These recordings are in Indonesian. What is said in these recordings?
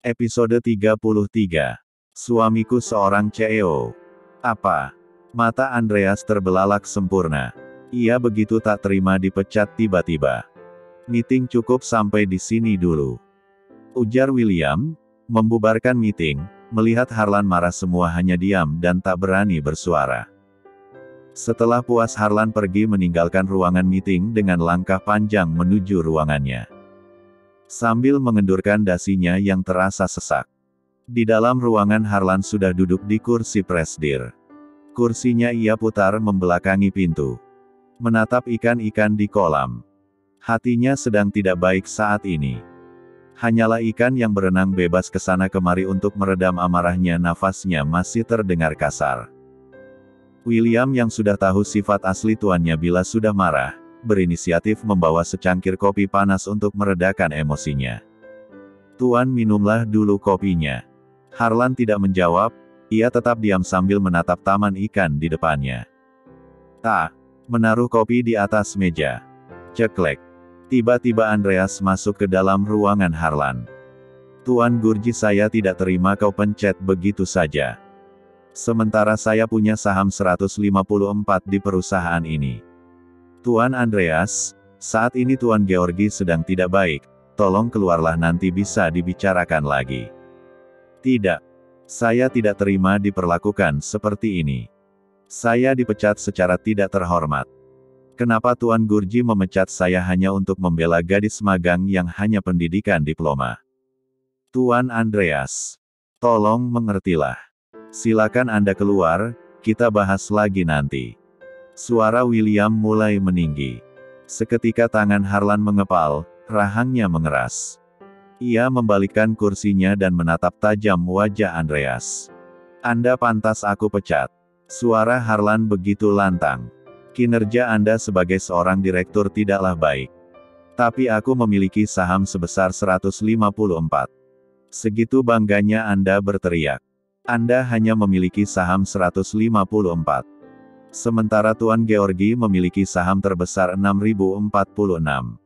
Episode 33. Suamiku seorang CEO. Apa? Mata Andreas terbelalak sempurna. Ia begitu tak terima dipecat tiba-tiba. Meeting cukup sampai di sini dulu, ujar William, membubarkan meeting. Melihat Harlan marah, semua hanya diam dan tak berani bersuara. Setelah puas, Harlan pergi meninggalkan ruangan meeting dengan langkah panjang menuju ruangannya, sambil mengendurkan dasinya yang terasa sesak. Di dalam ruangan, Harlan sudah duduk di kursi presidir. Kursinya ia putar membelakangi pintu, menatap ikan-ikan di kolam. Hatinya sedang tidak baik saat ini. Hanyalah ikan yang berenang bebas kesana kemari untuk meredam amarahnya. Nafasnya masih terdengar kasar. William yang sudah tahu sifat asli tuannya bila sudah marah, berinisiatif membawa secangkir kopi panas untuk meredakan emosinya. "Tuan, minumlah dulu kopinya." Harlan tidak menjawab, ia tetap diam sambil menatap taman ikan di depannya. Tak menaruh kopi di atas meja. Ceklek. Tiba-tiba Andreas masuk ke dalam ruangan Harlan. "Tuan Gurji, saya tidak terima kau pencet begitu saja. Sementara saya punya saham 154 di perusahaan ini." "Tuan Andreas, saat ini Tuan Georgi sedang tidak baik, tolong keluarlah, nanti bisa dibicarakan lagi." "Tidak. Saya tidak terima diperlakukan seperti ini. Saya dipecat secara tidak terhormat. Kenapa Tuan Gurji memecat saya hanya untuk membela gadis magang yang hanya pendidikan diploma?" "Tuan Andreas, tolong mengertilah. Silakan Anda keluar, kita bahas lagi nanti." Suara William mulai meninggi. Seketika tangan Harlan mengepal, rahangnya mengeras. Ia membalikkan kursinya dan menatap tajam wajah Andreas. "Anda pantas aku pecat." Suara Harlan begitu lantang. "Kinerja Anda sebagai seorang direktur tidaklah baik. Tapi aku memiliki saham sebesar 154. Segitu bangganya Anda berteriak. Anda hanya memiliki saham 154. Sementara Tuan Georgi memiliki saham terbesar 6046.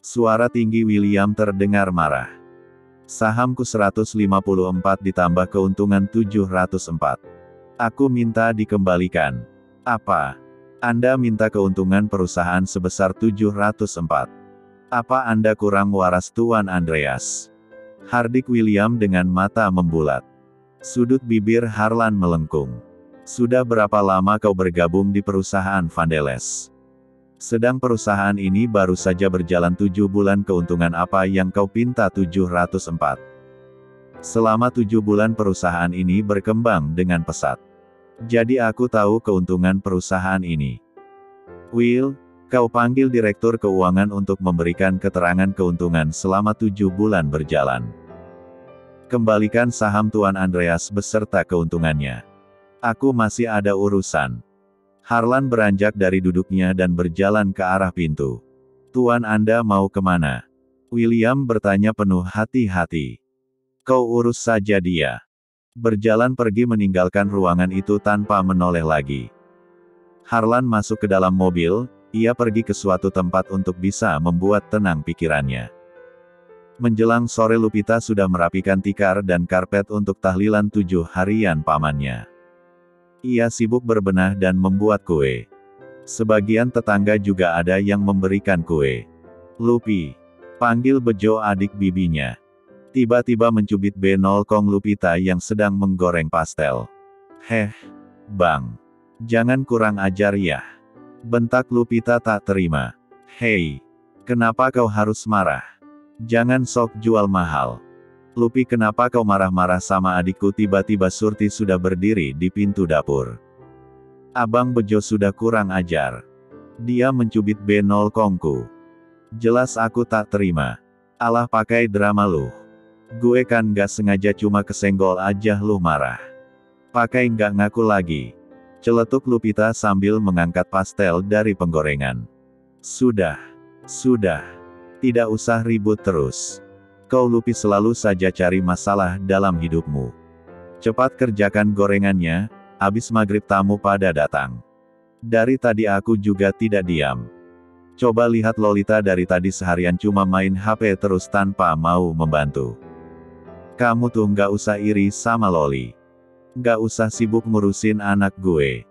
Suara tinggi William terdengar marah. "Sahamku 154 ditambah keuntungan 704. Aku minta dikembalikan." "Apa? Anda minta keuntungan perusahaan sebesar 704? Apa Anda kurang waras Tuan Andreas?" hardik William dengan mata membulat. Sudut bibir Harlan melengkung. "Sudah berapa lama kau bergabung di perusahaan Vandeles? Sedang perusahaan ini baru saja berjalan 7 bulan, keuntungan apa yang kau pinta 704? Selama 7 bulan perusahaan ini berkembang dengan pesat. Jadi aku tahu keuntungan perusahaan ini. Will, kau panggil direktur keuangan untuk memberikan keterangan keuntungan selama 7 bulan berjalan. Kembalikan saham Tuan Andreas beserta keuntungannya. Aku masih ada urusan." Harlan beranjak dari duduknya dan berjalan ke arah pintu. "Tuan, Anda mau kemana?" William bertanya penuh hati-hati. "Kau urus saja dia." Berjalan pergi meninggalkan ruangan itu tanpa menoleh lagi. Harlan masuk ke dalam mobil, ia pergi ke suatu tempat untuk bisa membuat tenang pikirannya. Menjelang sore, Lupita sudah merapikan tikar dan karpet untuk tahlilan 7 harian pamannya. Ia sibuk berbenah dan membuat kue. Sebagian tetangga juga ada yang memberikan kue. "Lupi," panggil Bejo, adik bibinya. Tiba-tiba mencubit benolkong Lupita yang sedang menggoreng pastel. "Heh, Bang. Jangan kurang ajar ya," bentak Lupita tak terima. "Hei, kenapa kau harus marah? Jangan sok jual mahal." "Lupi, kenapa kau marah-marah sama adikku?" Tiba-tiba Surti sudah berdiri di pintu dapur. "Abang Bejo sudah kurang ajar. Dia mencubit benolkongku. Jelas aku tak terima. Alah, pakai drama lu. Gue kan gak sengaja, cuma kesenggol aja, lu marah. Pakai gak ngaku lagi," celetuk Lupita sambil mengangkat pastel dari penggorengan. Sudah. Tidak usah ribut terus. Kau Lupi selalu saja cari masalah dalam hidupmu. Cepat kerjakan gorengannya, habis maghrib tamu pada datang. Dari tadi aku juga tidak diam. Coba lihat Lolita, dari tadi seharian cuma main HP terus tanpa mau membantu. Kamu tuh nggak usah iri sama Loli. Nggak usah sibuk ngurusin anak gue.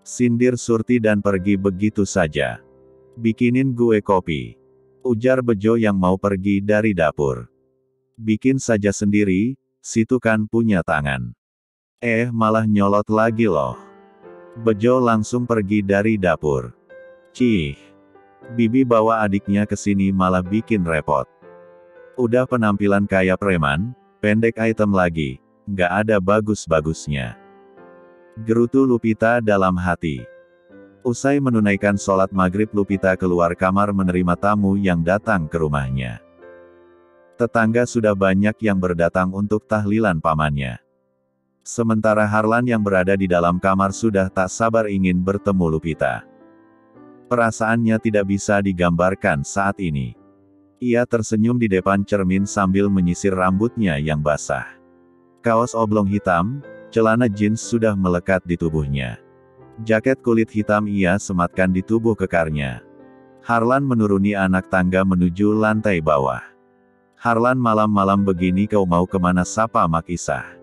Sindir Surti dan pergi begitu saja. Bikinin gue kopi. Ujar Bejo yang mau pergi dari dapur. Bikin saja sendiri, situ kan punya tangan. Malah nyolot lagi loh. Bejo langsung pergi dari dapur. Cih. Bibi bawa adiknya ke sini malah bikin repot. Udah penampilan kayak preman, pendek item lagi, nggak ada bagus-bagusnya. Gerutu Lupita dalam hati. Usai menunaikan sholat maghrib, Lupita keluar kamar menerima tamu yang datang ke rumahnya. Tetangga sudah banyak yang berdatang untuk tahlilan pamannya. Sementara Harlan yang berada di dalam kamar sudah tak sabar ingin bertemu Lupita. Perasaannya tidak bisa digambarkan saat ini. Ia tersenyum di depan cermin sambil menyisir rambutnya yang basah. Kaos oblong hitam, celana jeans sudah melekat di tubuhnya. Jaket kulit hitam ia sematkan di tubuh kekarnya. Harlan menuruni anak tangga menuju lantai bawah. Harlan, malam-malam begini kau mau kemana, sapa Mak Isah.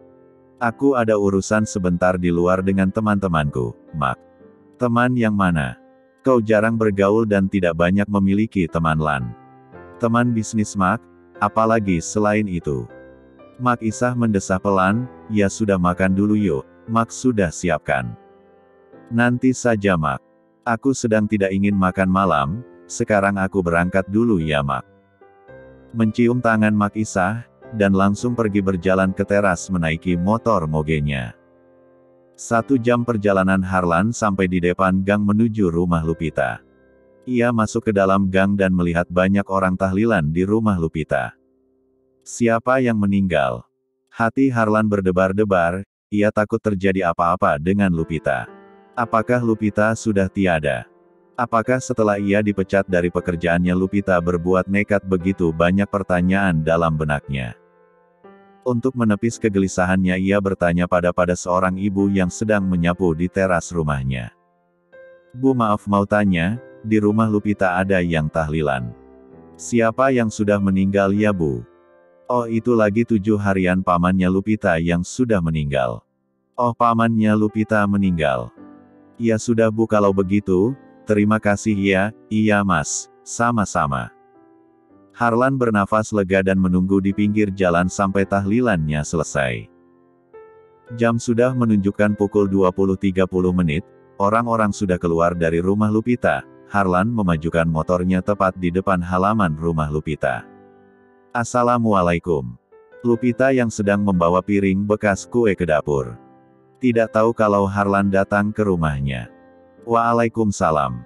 Aku ada urusan sebentar di luar dengan teman-temanku, Mak. Teman yang mana? Kau jarang bergaul dan tidak banyak memiliki teman Lan. Teman bisnis Mak, apalagi selain itu. Mak Isah mendesah pelan, ya sudah makan dulu yuk, Mak sudah siapkan. Nanti saja Mak. Aku sedang tidak ingin makan malam, sekarang aku berangkat dulu ya Mak. Mencium tangan Mak Isah, dan langsung pergi berjalan ke teras menaiki motor mogenya. 1 jam perjalanan Harlan sampai di depan gang menuju rumah Lupita. Ia masuk ke dalam gang dan melihat banyak orang tahlilan di rumah Lupita. Siapa yang meninggal? Hati Harlan berdebar-debar, ia takut terjadi apa-apa dengan Lupita. Apakah Lupita sudah tiada? Apakah setelah ia dipecat dari pekerjaannya Lupita berbuat nekat? Begitu banyak pertanyaan dalam benaknya. Untuk menepis kegelisahannya ia bertanya pada seorang ibu yang sedang menyapu di teras rumahnya. Bu, maaf mau tanya, di rumah Lupita ada yang tahlilan. Siapa yang sudah meninggal ya Bu? Oh, itu lagi 7 harian pamannya Lupita yang sudah meninggal. Oh, pamannya Lupita meninggal. Ya sudah Bu, kalau begitu, terima kasih ya. Iya Mas, sama-sama. Harlan bernafas lega dan menunggu di pinggir jalan sampai tahlilannya selesai. Jam sudah menunjukkan pukul 20.30 menit, orang-orang sudah keluar dari rumah Lupita. Harlan memajukan motornya tepat di depan halaman rumah Lupita. Assalamualaikum. Lupita yang sedang membawa piring bekas kue ke dapur. Tidak tahu kalau Harlan datang ke rumahnya. Waalaikumsalam.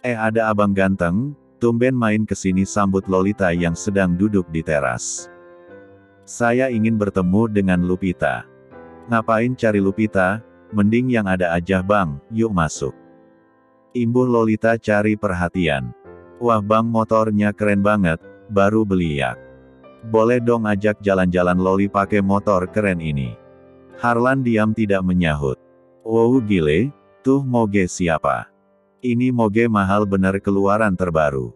Ada abang ganteng, tumben main ke sini, sambut Lolita yang sedang duduk di teras. Saya ingin bertemu dengan Lupita. Ngapain cari Lupita? Mending yang ada aja Bang, yuk masuk. Imbuh Lolita cari perhatian. Wah Bang, motornya keren banget, baru beli ya. Boleh dong ajak jalan-jalan Loli pakai motor keren ini. Harlan diam tidak menyahut. Wow gile, tuh moge siapa? Ini moge mahal bener, keluaran terbaru.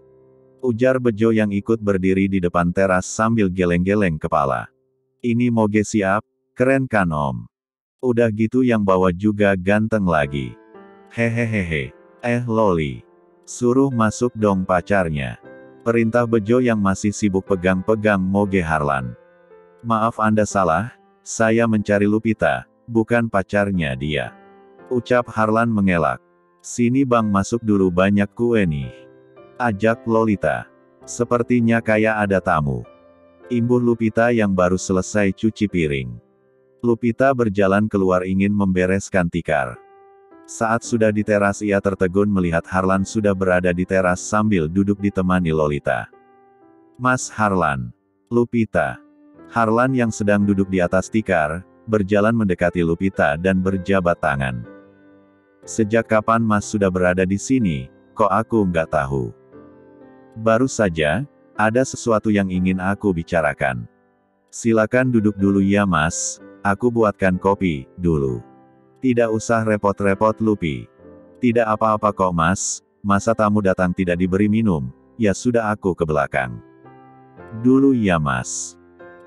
Ujar Bejo yang ikut berdiri di depan teras sambil geleng-geleng kepala. Ini moge siap, keren kan Om? Udah gitu yang bawa juga ganteng lagi. Hehehehe. Loli. Suruh masuk dong pacarnya. Perintah Bejo yang masih sibuk pegang-pegang moge Harlan. Maaf Anda salah, saya mencari Lupita, bukan pacarnya dia. Ucap Harlan mengelak. Sini Bang, masuk dulu, banyak kue nih. Ajak Lolita. Sepertinya kayak ada tamu. Imbuh Lupita yang baru selesai cuci piring. Lupita berjalan keluar ingin membereskan tikar. Saat sudah di teras ia tertegun melihat Harlan sudah berada di teras sambil duduk ditemani Lolita. Mas Harlan. Lupita. Harlan yang sedang duduk di atas tikar, berjalan mendekati Lupita dan berjabat tangan. Sejak kapan Mas sudah berada di sini, kok aku nggak tahu? Baru saja, ada sesuatu yang ingin aku bicarakan. Silakan duduk dulu ya Mas, aku buatkan kopi, dulu. Tidak usah repot-repot Lupi. Tidak apa-apa kok Mas, masa tamu datang tidak diberi minum, ya sudah aku ke belakang. Dulu ya Mas.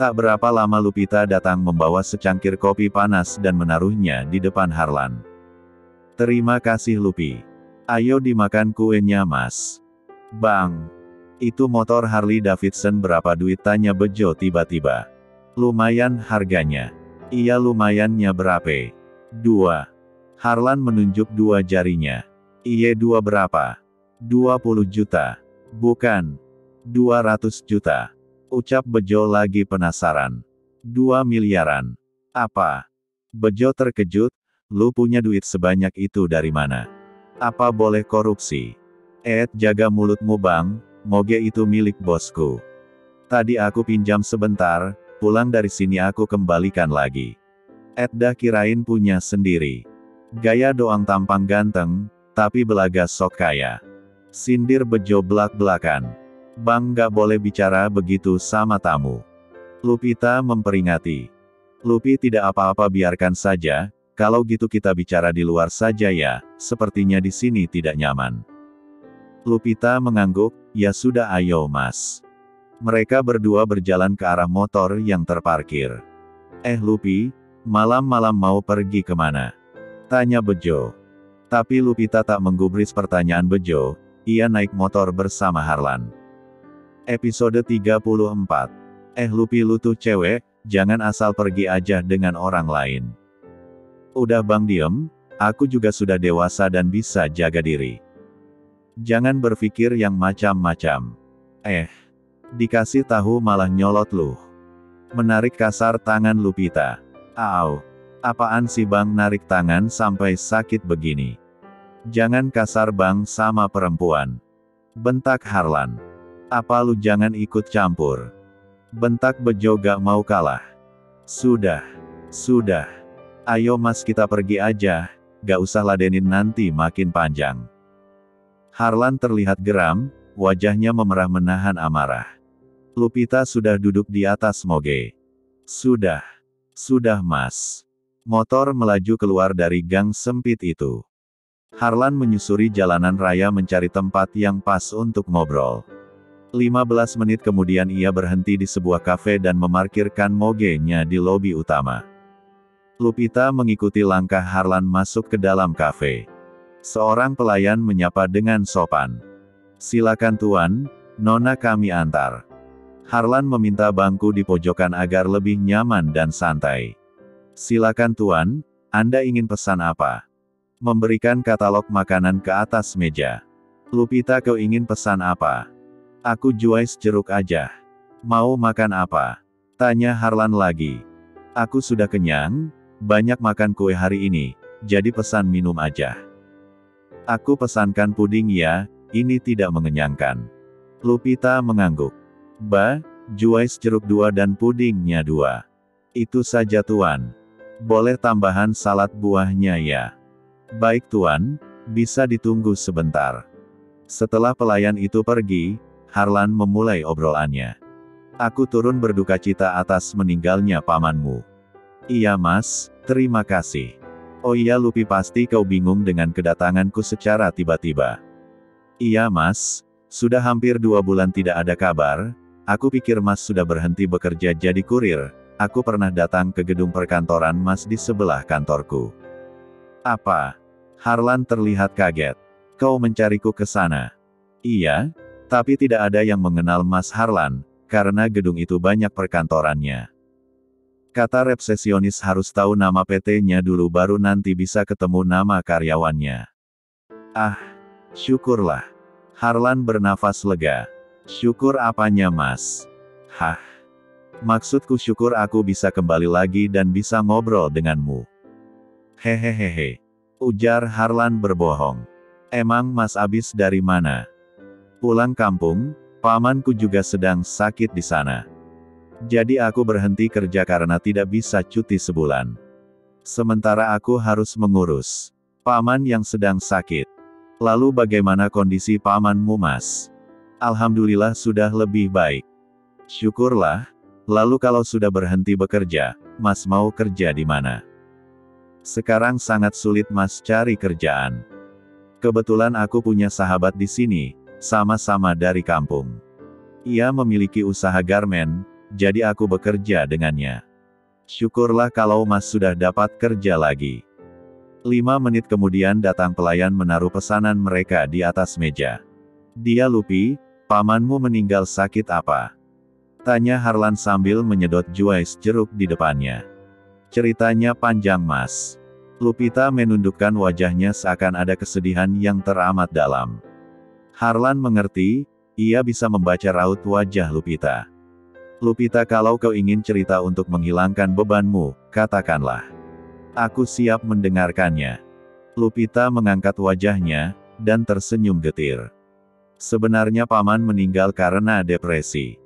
Tak berapa lama Lupita datang membawa secangkir kopi panas dan menaruhnya di depan Harlan. Terima kasih Lupi. Ayo dimakan kuenya Mas. Bang. Itu motor Harley Davidson berapa duit tanya Bejo tiba-tiba. Lumayan harganya. Iya lumayannya berapa? 2. Harlan menunjuk 2 jarinya. Iya 2 berapa? 20 juta. Bukan. 200 juta. Ucap Bejo lagi penasaran. 2 miliaran. Apa? Bejo terkejut, lu punya duit sebanyak itu dari mana? Apa boleh korupsi? Jaga mulutmu bang, moge itu milik bosku. Tadi aku pinjam sebentar, pulang dari sini aku kembalikan lagi. Dah kirain punya sendiri. Gaya doang tampang ganteng, tapi belaga sok kaya. Sindir Bejo belak-belakan. Bang gak boleh bicara begitu sama tamu. Lupita memperingatih. Lupi tidak apa-apa biarkan saja, kalau gitu kita bicara di luar saja ya, sepertinya di sini tidak nyaman. Lupita mengangguk, ya sudah ayo mas. Mereka berdua berjalan ke arah motor yang terparkir. Lupi, malam-malam mau pergi kemana? Tanya Bejo. Tapi Lupita tak menggubris pertanyaan Bejo, ia naik motor bersama Harlan. Episode 34. Lupi lu tuh cewek, jangan asal pergi aja dengan orang lain. Udah bang diem, aku juga sudah dewasa dan bisa jaga diri. Jangan berpikir yang macam-macam. Dikasih tahu malah nyolot lu. Menarik kasar tangan Lupita. Au, apaan sih bang narik tangan sampai sakit begini? Jangan kasar bang sama perempuan. Bentak Harlan. Apa lu jangan ikut campur? Bentak Bejo gak mau kalah. Sudah. Ayo mas kita pergi aja, gak usah ladenin nanti makin panjang. Harlan terlihat geram, wajahnya memerah menahan amarah. Lupita sudah duduk di atas moge. Sudah mas. Motor melaju keluar dari gang sempit itu. Harlan menyusuri jalanan raya mencari tempat yang pas untuk ngobrol. 15 menit kemudian ia berhenti di sebuah kafe dan memarkirkan mogenya di lobi utama. Lupita mengikuti langkah Harlan masuk ke dalam kafe. Seorang pelayan menyapa dengan sopan. Silakan tuan, nona kami antar. Harlan meminta bangku di pojokan agar lebih nyaman dan santai. Silakan tuan, Anda ingin pesan apa? Memberikan katalog makanan ke atas meja. Lupita kau ingin pesan apa? Aku juice jeruk aja. Mau makan apa? Tanya Harlan lagi. Aku sudah kenyang, banyak makan kue hari ini, jadi pesan minum aja. Aku pesankan puding ya, ini tidak mengenyangkan. Lupita mengangguk. Juice jeruk 2 dan pudingnya 2. Itu saja tuan. Boleh tambahan salad buahnya ya. Baik tuan, bisa ditunggu sebentar. Setelah pelayan itu pergi, Harlan memulai obrolannya. Aku turun berduka cita atas meninggalnya pamanmu. Iya mas, terima kasih. Oh iya Lupi pasti kau bingung dengan kedatanganku secara tiba-tiba. Iya mas, sudah hampir 2 bulan tidak ada kabar, aku pikir mas sudah berhenti bekerja jadi kurir, aku pernah datang ke gedung perkantoran mas di sebelah kantorku. Apa? Harlan terlihat kaget. Kau mencariku ke sana? Iya. Tapi tidak ada yang mengenal Mas Harlan, karena gedung itu banyak perkantorannya. Kata resepsionis harus tahu nama PT-nya dulu baru nanti bisa ketemu nama karyawannya. Syukurlah. Harlan bernafas lega. Syukur apanya mas? Maksudku syukur aku bisa kembali lagi dan bisa ngobrol denganmu. Hehehehe. Ujar Harlan berbohong. Emang mas abis dari mana? Pulang kampung, pamanku juga sedang sakit di sana. Jadi aku berhenti kerja karena tidak bisa cuti sebulan. Sementara aku harus mengurus paman yang sedang sakit. Lalu bagaimana kondisi pamanmu mas? Alhamdulillah sudah lebih baik. Syukurlah. Lalu kalau sudah berhenti bekerja, mas mau kerja di mana? Sekarang sangat sulit mas cari kerjaan. Kebetulan aku punya sahabat di sini. Sama-sama dari kampung. Ia memiliki usaha garmen, jadi aku bekerja dengannya. Syukurlah kalau Mas sudah dapat kerja lagi. 5 menit kemudian datang pelayan menaruh pesanan mereka di atas meja. Dia Lupi, pamanmu meninggal sakit apa? Tanya Harlan sambil menyedot juice jeruk di depannya. Ceritanya panjang Mas. Lupita menundukkan wajahnya seakan ada kesedihan yang teramat dalam. Harlan mengerti, ia bisa membaca raut wajah Lupita. Lupita, kalau kau ingin cerita untuk menghilangkan bebanmu, katakanlah. Aku siap mendengarkannya. Lupita mengangkat wajahnya, dan tersenyum getir. Sebenarnya paman meninggal karena depresi.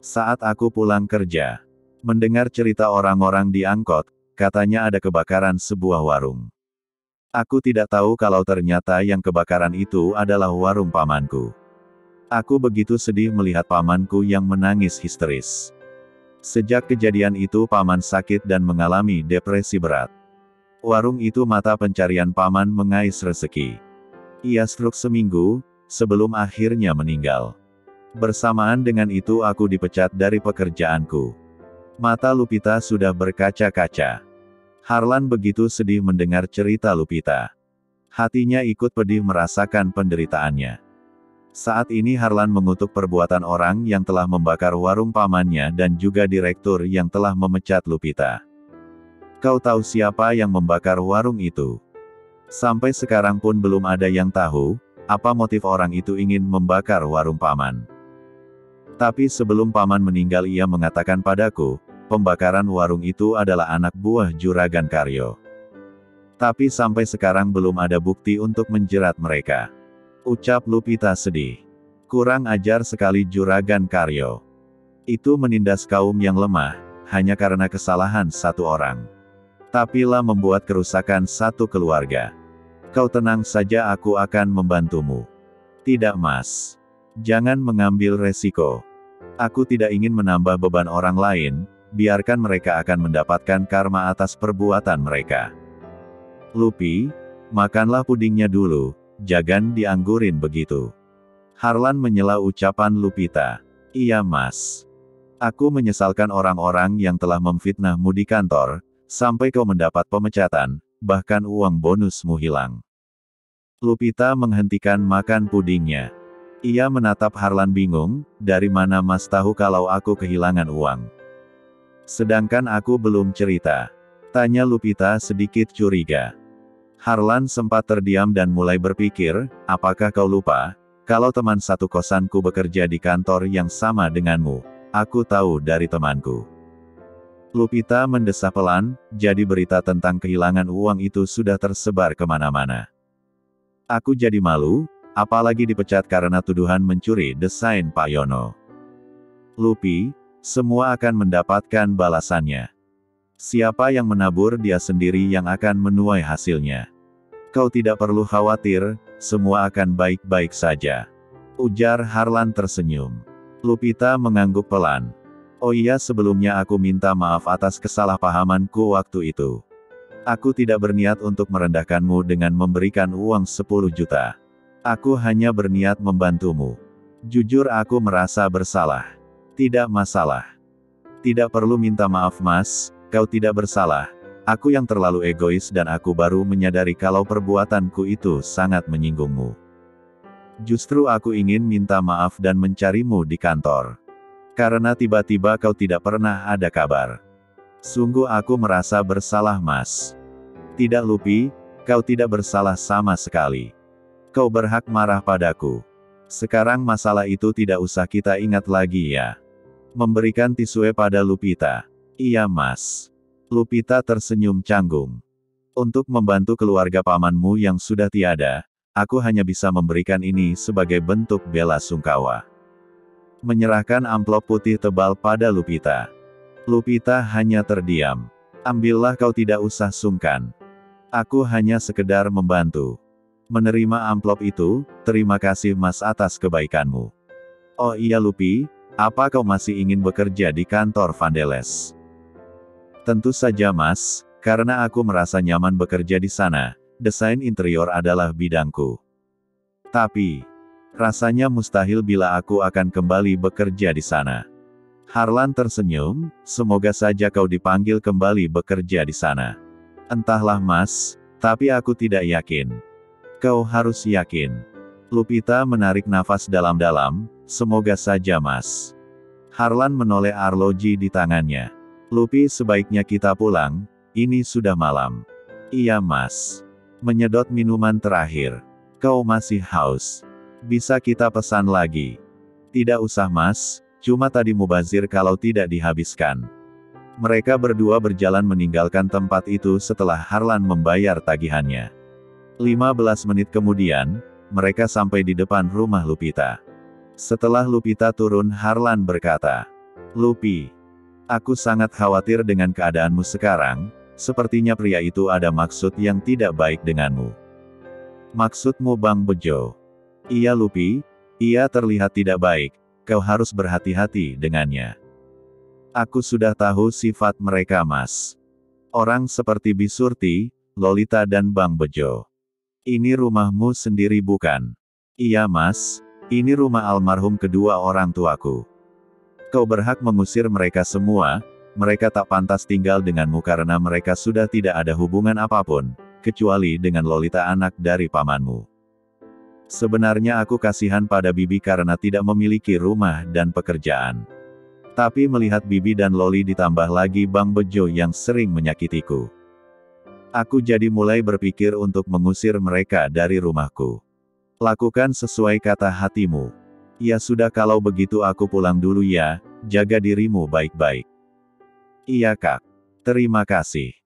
Saat aku pulang kerja, mendengar cerita orang-orang di angkot, katanya ada kebakaran sebuah warung. Aku tidak tahu kalau ternyata yang kebakaran itu adalah warung pamanku. Aku begitu sedih melihat pamanku yang menangis histeris. Sejak kejadian itu paman sakit dan mengalami depresi berat. Warung itu mata pencarian paman mengais rezeki. Ia stroke seminggu, sebelum akhirnya meninggal. Bersamaan dengan itu aku dipecat dari pekerjaanku. Mata Lupita sudah berkaca-kaca. Harlan begitu sedih mendengar cerita Lupita. Hatinya ikut pedih merasakan penderitaannya. Saat ini Harlan mengutuk perbuatan orang yang telah membakar warung pamannya dan juga direktur yang telah memecat Lupita. Kau tahu siapa yang membakar warung itu? Sampai sekarang pun belum ada yang tahu, apa motif orang itu ingin membakar warung paman. Tapi sebelum paman meninggal ia mengatakan padaku, pembakaran warung itu adalah anak buah Juragan Karyo. Tapi sampai sekarang belum ada bukti untuk menjerat mereka. Ucap Lupita sedih. Kurang ajar sekali Juragan Karyo. Itu menindas kaum yang lemah, hanya karena kesalahan satu orang. Tapilah membuat kerusakan satu keluarga. Kau tenang saja, aku akan membantumu. Tidak Mas. Jangan mengambil resiko. Aku tidak ingin menambah beban orang lain, biarkan mereka akan mendapatkan karma atas perbuatan mereka. Lupi, makanlah pudingnya dulu. Jangan dianggurin begitu. Harlan menyela ucapan Lupita. Iya Mas. Aku menyesalkan orang-orang yang telah memfitnahmu di kantor, sampai kau mendapat pemecatan, bahkan uang bonusmu hilang. Lupita menghentikan makan pudingnya. Ia menatap Harlan bingung, dari mana Mas tahu kalau aku kehilangan uang? Sedangkan aku belum cerita. Tanya Lupita sedikit curiga. Harlan sempat terdiam dan mulai berpikir, apakah kau lupa, kalau teman satu kosanku bekerja di kantor yang sama denganmu? Aku tahu dari temanku. Lupita mendesah pelan, jadi berita tentang kehilangan uang itu sudah tersebar kemana-mana. Aku jadi malu, apalagi dipecat karena tuduhan mencuri desain Pak Yono. Lupi, semua akan mendapatkan balasannya. Siapa yang menabur dia sendiri yang akan menuai hasilnya. Kau tidak perlu khawatir, semua akan baik-baik saja. Ujar Harlan tersenyum. Lupita mengangguk pelan. Oh iya, sebelumnya aku minta maaf atas kesalahpahamanku waktu itu. Aku tidak berniat untuk merendahkanmu dengan memberikan uang 10 juta. Aku hanya berniat membantumu. Jujur aku merasa bersalah. Tidak masalah. Tidak perlu minta maaf Mas. Kau tidak bersalah, aku yang terlalu egois dan aku baru menyadari kalau perbuatanku itu sangat menyinggungmu. Justru aku ingin minta maaf dan mencarimu di kantor. Karena tiba-tiba kau tidak pernah ada kabar. Sungguh aku merasa bersalah Mas. Tidak Lupi, kau tidak bersalah sama sekali. Kau berhak marah padaku. Sekarang masalah itu tidak usah kita ingat lagi ya. Memberikan tisu pada Lupita. Iya Mas. Lupita tersenyum canggung. Untuk membantu keluarga pamanmu yang sudah tiada, aku hanya bisa memberikan ini sebagai bentuk bela sungkawa. Menyerahkan amplop putih tebal pada Lupita. Lupita hanya terdiam. Ambillah, kau tidak usah sungkan. Aku hanya sekedar membantu. Menerima amplop itu, terima kasih Mas atas kebaikanmu. Oh iya Lupi, apa kau masih ingin bekerja di kantor Vandeles? Tentu saja Mas, karena aku merasa nyaman bekerja di sana, desain interior adalah bidangku. Tapi, rasanya mustahil bila aku akan kembali bekerja di sana. Harlan tersenyum, semoga saja kau dipanggil kembali bekerja di sana. Entahlah Mas, tapi aku tidak yakin. Kau harus yakin. Lupita menarik nafas dalam-dalam, semoga saja Mas. Harlan menoleh arloji di tangannya. Lupi, sebaiknya kita pulang, ini sudah malam. Iya Mas. Menyedot minuman terakhir. Kau masih haus. Bisa kita pesan lagi? Tidak usah Mas, cuma tadi mubazir kalau tidak dihabiskan. Mereka berdua berjalan meninggalkan tempat itu setelah Harlan membayar tagihannya. 15 menit kemudian, mereka sampai di depan rumah Lupita. Setelah Lupita turun, Harlan berkata, "Lupi, aku sangat khawatir dengan keadaanmu sekarang, sepertinya pria itu ada maksud yang tidak baik denganmu." "Maksudmu Bang Bejo?" "Iya Lupi, ia terlihat tidak baik, kau harus berhati-hati dengannya." "Aku sudah tahu sifat mereka Mas. Orang seperti Bisurti, Lolita dan Bang Bejo. Ini rumahmu sendiri bukan?" "Iya Mas, ini rumah almarhum kedua orang tuaku. Kau berhak mengusir mereka semua, mereka tak pantas tinggal denganmu karena mereka sudah tidak ada hubungan apapun, kecuali dengan Lolita anak dari pamanmu. Sebenarnya aku kasihan pada Bibi karena tidak memiliki rumah dan pekerjaan. Tapi melihat Bibi dan Loli ditambah lagi Bang Bejo yang sering menyakitiku, aku jadi mulai berpikir untuk mengusir mereka dari rumahku. Lakukan sesuai kata hatimu." "Ya sudah kalau begitu aku pulang dulu ya, jaga dirimu baik-baik." "Iya Kak. Terima kasih."